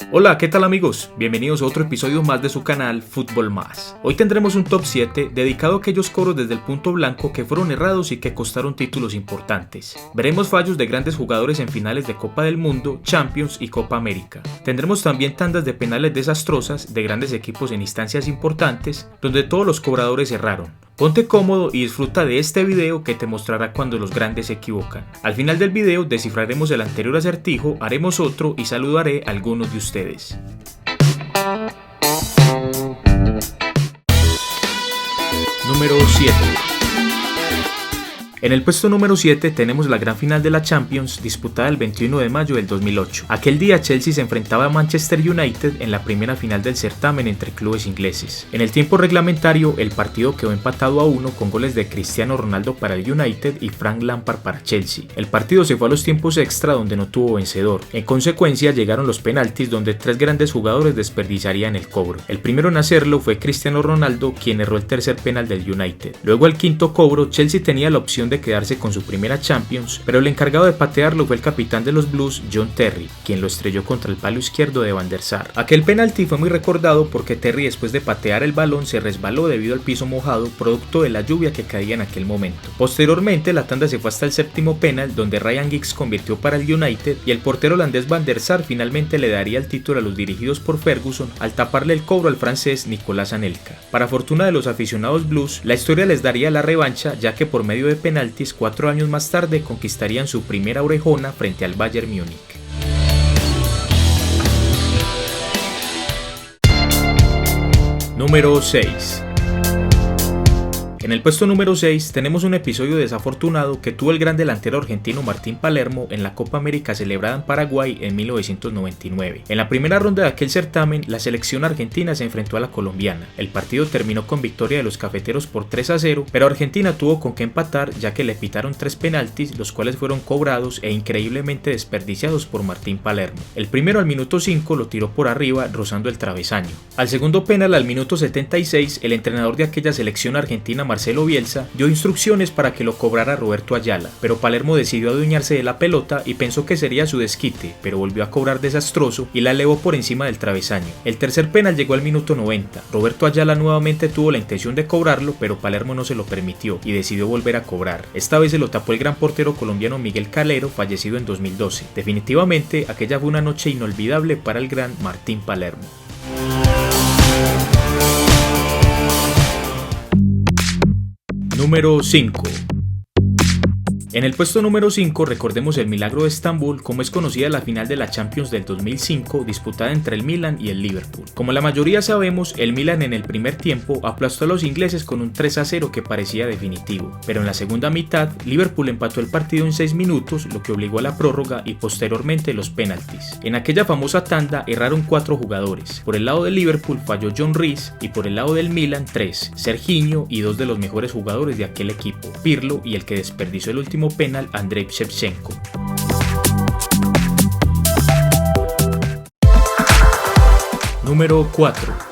Hola, ¿qué tal amigos? Bienvenidos a otro episodio más de su canal Fútbol Más. Hoy tendremos un top 7 dedicado a aquellos cobros desde el punto blanco que fueron errados y que costaron títulos importantes. Veremos fallos de grandes jugadores en finales de Copa del Mundo, Champions y Copa América. Tendremos también tandas de penales desastrosas de grandes equipos en instancias importantes, donde todos los cobradores erraron. Ponte cómodo y disfruta de este video que te mostrará cuando los grandes se equivocan. Al final del video descifraremos el anterior acertijo, haremos otro y saludaré a algunos de ustedes. Número 7. En el puesto número 7 tenemos la gran final de la Champions disputada el 21 de mayo del 2008. Aquel día Chelsea se enfrentaba a Manchester United en la primera final del certamen entre clubes ingleses. En el tiempo reglamentario el partido quedó empatado a 1 con goles de Cristiano Ronaldo para el United y Frank Lampard para Chelsea. El partido se fue a los tiempos extra donde no tuvo vencedor. En consecuencia llegaron los penaltis donde tres grandes jugadores desperdiciarían el cobro. El primero en hacerlo fue Cristiano Ronaldo, quien erró el tercer penal del United. Luego al quinto cobro Chelsea tenía la opción de quedarse con su primera Champions, pero el encargado de patearlo fue el capitán de los Blues, John Terry, quien lo estrelló contra el palo izquierdo de Van der Sar. Aquel penalti fue muy recordado porque Terry, después de patear el balón, se resbaló debido al piso mojado producto de la lluvia que caía en aquel momento. Posteriormente la tanda se fue hasta el séptimo penal donde Ryan Giggs convirtió para el United y el portero holandés Van der Sar finalmente le daría el título a los dirigidos por Ferguson al taparle el cobro al francés Nicolas Anelka. Para fortuna de los aficionados Blues, la historia les daría la revancha, ya que por medio de penaltis 4 años más tarde conquistarían su primera orejona frente al Bayern Múnich. Número 6. En el puesto número 6 tenemos un episodio desafortunado que tuvo el gran delantero argentino Martín Palermo en la Copa América celebrada en Paraguay en 1999. En la primera ronda de aquel certamen, la selección argentina se enfrentó a la colombiana. El partido terminó con victoria de los cafeteros por 3-0, pero Argentina tuvo con qué empatar ya que le pitaron 3 penaltis, los cuales fueron cobrados e increíblemente desperdiciados por Martín Palermo. El primero al minuto 5 lo tiró por arriba rozando el travesaño. Al segundo penal al minuto 76, el entrenador de aquella selección argentina, Marcelo Bielsa, dio instrucciones para que lo cobrara Roberto Ayala, pero Palermo decidió adueñarse de la pelota y pensó que sería su desquite, pero volvió a cobrar desastroso y la elevó por encima del travesaño. El tercer penal llegó al minuto 90. Roberto Ayala nuevamente tuvo la intención de cobrarlo, pero Palermo no se lo permitió y decidió volver a cobrar. Esta vez se lo tapó el gran portero colombiano Miguel Calero, fallecido en 2012. Definitivamente, aquella fue una noche inolvidable para el gran Martín Palermo. Número 5. En el puesto número 5 recordemos el milagro de Estambul, como es conocida la final de la Champions del 2005 disputada entre el Milan y el Liverpool. Como la mayoría sabemos, el Milan en el primer tiempo aplastó a los ingleses con un 3-0 que parecía definitivo, pero en la segunda mitad Liverpool empató el partido en 6 minutos, lo que obligó a la prórroga y posteriormente los penaltis. En aquella famosa tanda erraron 4 jugadores. Por el lado del Liverpool falló John Rees y por el lado del Milan 3, Serginho y 2 de los mejores jugadores de aquel equipo, Pirlo y el que desperdició el último penal, Andrei Shevchenko. Número 4.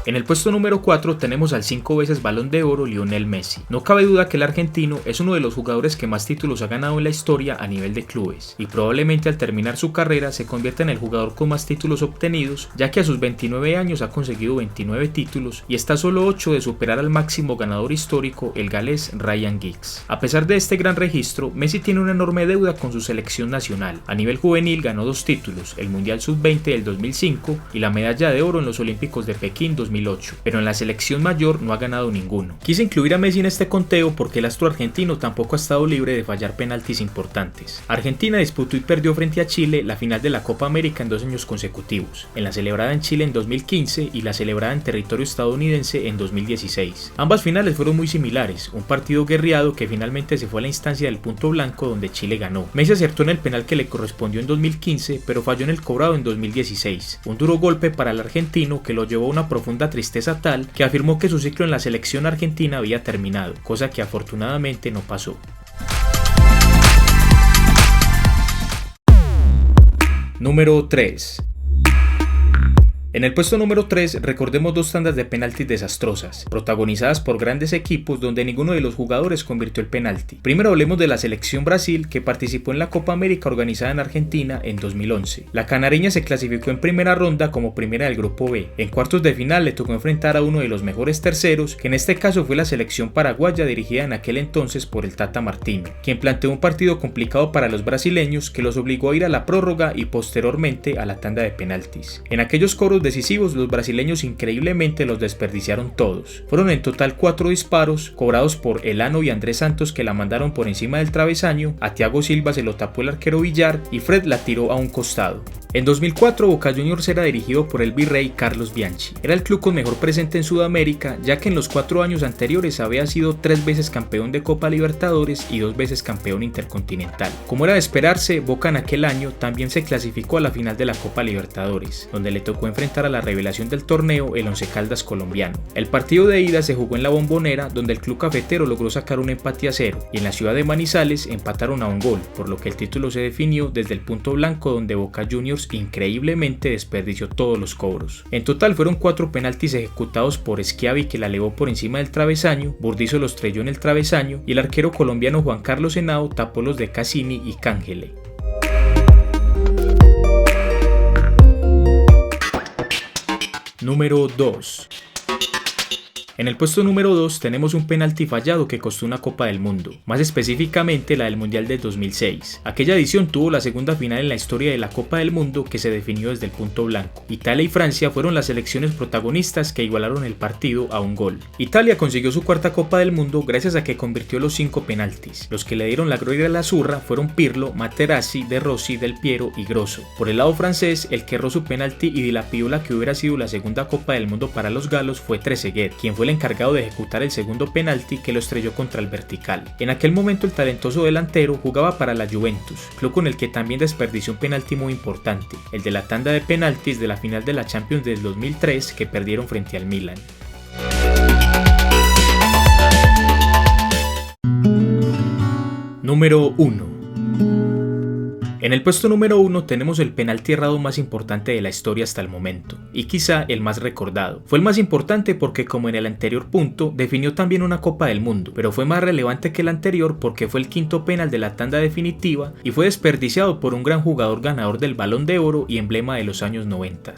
En el puesto número 4 tenemos al 5 veces Balón de Oro Lionel Messi. No cabe duda que el argentino es uno de los jugadores que más títulos ha ganado en la historia a nivel de clubes y probablemente al terminar su carrera se convierta en el jugador con más títulos obtenidos, ya que a sus 29 años ha conseguido 29 títulos y está solo 8 de superar al máximo ganador histórico, el galés Ryan Giggs. A pesar de este gran registro, Messi tiene una enorme deuda con su selección nacional. A nivel juvenil ganó 2 títulos, el Mundial Sub-20 del 2005 y la medalla de oro en los Olímpicos de Pekín 2008, pero en la selección mayor no ha ganado ninguno. Quise incluir a Messi en este conteo porque el astro argentino tampoco ha estado libre de fallar penaltis importantes. Argentina disputó y perdió frente a Chile la final de la Copa América en 2 años consecutivos, en la celebrada en Chile en 2015 y la celebrada en territorio estadounidense en 2016. Ambas finales fueron muy similares, un partido guerreado que finalmente se fue a la instancia del punto blanco donde Chile ganó. Messi acertó en el penal que le correspondió en 2015, pero falló en el cobrado en 2016. Un duro golpe para el argentino que lo llevó a una profunda tristeza tal que afirmó que su ciclo en la selección argentina había terminado, cosa que afortunadamente no pasó. Número 3. En el puesto número 3 recordemos dos tandas de penaltis desastrosas, protagonizadas por grandes equipos donde ninguno de los jugadores convirtió el penalti. Primero hablemos de la selección Brasil, que participó en la Copa América organizada en Argentina en 2011. La canareña se clasificó en primera ronda como primera del grupo B. En cuartos de final le tocó enfrentar a uno de los mejores terceros, que en este caso fue la selección paraguaya dirigida en aquel entonces por el Tata Martino, quien planteó un partido complicado para los brasileños que los obligó a ir a la prórroga y posteriormente a la tanda de penaltis. En aquellos cobros decisivos los brasileños increíblemente los desperdiciaron todos. Fueron en total 4 disparos cobrados por Elano y Andrés Santos, que la mandaron por encima del travesaño, a Thiago Silva se lo tapó el arquero Villar y Fred la tiró a un costado. En 2004 Boca Juniors era dirigido por el virrey Carlos Bianchi. Era el club con mejor presente en Sudamérica, ya que en los 4 años anteriores había sido 3 veces campeón de Copa Libertadores y 2 veces campeón intercontinental. Como era de esperarse, Boca en aquel año también se clasificó a la final de la Copa Libertadores, donde le tocó enfrentar a la revelación del torneo, el Once Caldas colombiano. El partido de ida se jugó en la Bombonera, donde el club cafetero logró sacar un empate a 0, y en la ciudad de Manizales empataron a un gol, por lo que el título se definió desde el punto blanco, donde Boca Juniors increíblemente desperdició todos los cobros. En total fueron 4 penaltis ejecutados por Schiavi, que la elevó por encima del travesaño, Burdizo los estrelló en el travesaño y el arquero colombiano Juan Carlos Henao tapó los de Cassini y Cángele. Número 2. En el puesto número 2 tenemos un penalti fallado que costó una Copa del Mundo, más específicamente la del Mundial del 2006. Aquella edición tuvo la segunda final en la historia de la Copa del Mundo, que se definió desde el punto blanco. Italia y Francia fueron las selecciones protagonistas que igualaron el partido a un gol. Italia consiguió su cuarta Copa del Mundo gracias a que convirtió los 5 penaltis. Los que le dieron la gloria a la Azzurra fueron Pirlo, Materazzi, De Rossi, Del Piero y Grosso. Por el lado francés, el que erró su penalti y dilapidó la que hubiera sido la segunda Copa del Mundo para los galos fue Trezeguet, quien fue el encargado de ejecutar el segundo penalti, que lo estrelló contra el vertical. En aquel momento el talentoso delantero jugaba para la Juventus, club con el que también desperdició un penalti muy importante, el de la tanda de penaltis de la final de la Champions del 2003, que perdieron frente al Milan. Número 1. En el puesto número 1 tenemos el penalti errado más importante de la historia hasta el momento, y quizá el más recordado. Fue el más importante porque, como en el anterior punto, definió también una Copa del Mundo, pero fue más relevante que el anterior porque fue el quinto penal de la tanda definitiva y fue desperdiciado por un gran jugador ganador del Balón de Oro y emblema de los años 90.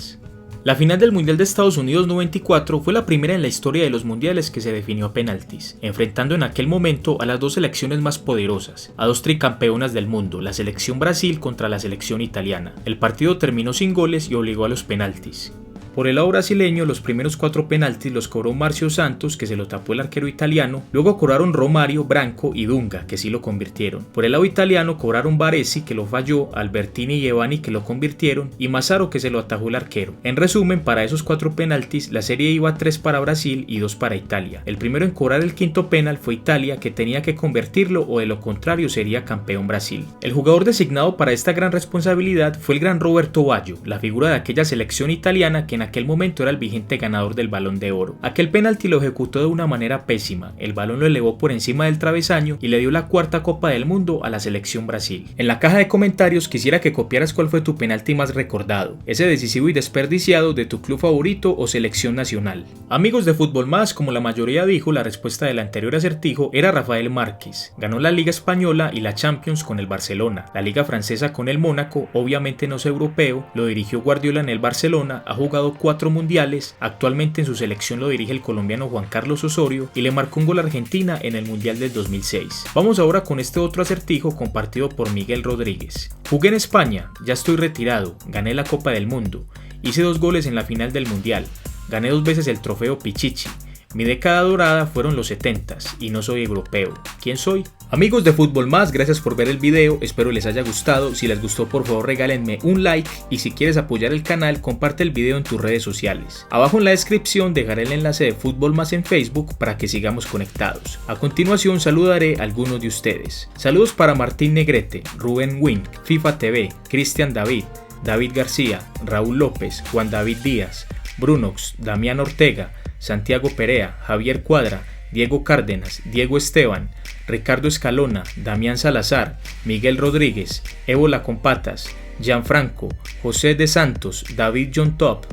La final del Mundial de Estados Unidos 94 fue la primera en la historia de los mundiales que se definió a penaltis, enfrentando en aquel momento a las dos selecciones más poderosas, a dos tricampeonas del mundo, la selección Brasil contra la selección italiana. El partido terminó sin goles y obligó a los penaltis. Por el lado brasileño, los primeros 4 penaltis los cobró Márcio Santos, que se lo tapó el arquero italiano, luego cobraron Romario, Branco y Dunga, que sí lo convirtieron. Por el lado italiano cobraron Baresi, que lo falló, Albertini y Evani, que lo convirtieron, y Massaro, que se lo atajó el arquero. En resumen, para esos 4 penaltis, la serie iba 3 para Brasil y 2 para Italia. El primero en cobrar el quinto penal fue Italia, que tenía que convertirlo o de lo contrario sería campeón Brasil. El jugador designado para esta gran responsabilidad fue el gran Roberto Baggio, la figura de aquella selección italiana que en aquel momento era el vigente ganador del Balón de Oro. Aquel penalti lo ejecutó de una manera pésima, el balón lo elevó por encima del travesaño y le dio la cuarta Copa del Mundo a la selección Brasil. En la caja de comentarios quisiera que copiaras cuál fue tu penalti más recordado, ese decisivo y desperdiciado de tu club favorito o selección nacional. Amigos de Fútbol Más, como la mayoría dijo, la respuesta del anterior acertijo era Rafael Márquez. Ganó la Liga Española y la Champions con el Barcelona, la Liga Francesa con el Mónaco, obviamente no es europeo, lo dirigió Guardiola en el Barcelona, ha jugado 4 mundiales, actualmente en su selección lo dirige el colombiano Juan Carlos Osorio y le marcó un gol a Argentina en el Mundial del 2006. Vamos ahora con este otro acertijo compartido por Miguel Rodríguez. Jugué en España, ya estoy retirado, gané la Copa del Mundo, hice 2 goles en la final del Mundial, gané 2 veces el trofeo Pichichi. Mi década dorada fueron los 70s y no soy europeo. ¿Quién soy? Amigos de Fútbol Más, gracias por ver el video, espero les haya gustado. Si les gustó, por favor regálenme un like y si quieres apoyar el canal, comparte el video en tus redes sociales. Abajo en la descripción dejaré el enlace de Fútbol Más en Facebook para que sigamos conectados. A continuación saludaré a algunos de ustedes. Saludos para Martín Negrete, Rubén Wink, FIFA TV, Cristian David, David García, Raúl López, Juan David Díaz, Brunox, Damián Ortega, Santiago Perea, Javier Cuadra, Diego Cárdenas, Diego Esteban, Ricardo Escalona, Damián Salazar, Miguel Rodríguez, Ébola con Patas, Gianfranco, José de Santos, David John Top,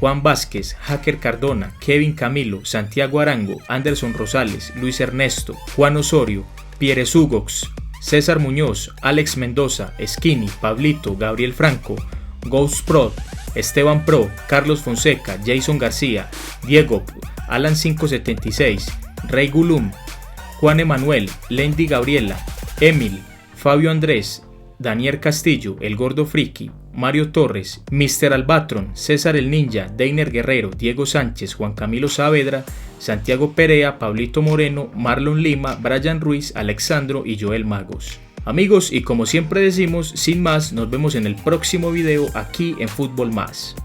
Juan Vázquez, Hacker Cardona, Kevin Camilo, Santiago Arango, Anderson Rosales, Luis Ernesto, Juan Osorio, Pierre Hugox, César Muñoz, Alex Mendoza, Skinny, Pablito, Gabriel Franco, Ghost Pro, Esteban Pro, Carlos Fonseca, Jason García, Diego, Alan 576, Rey Gulum, Juan Emanuel, Lendy Gabriela, Emil, Fabio Andrés, Daniel Castillo, El Gordo Friki, Mario Torres, Mr. Albatron, César el Ninja, Deiner Guerrero, Diego Sánchez, Juan Camilo Saavedra, Santiago Perea, Pablito Moreno, Marlon Lima, Brian Ruiz, Alexandro y Joel Magos. Amigos, y como siempre decimos, sin más, nos vemos en el próximo video aquí en Fútbol Más.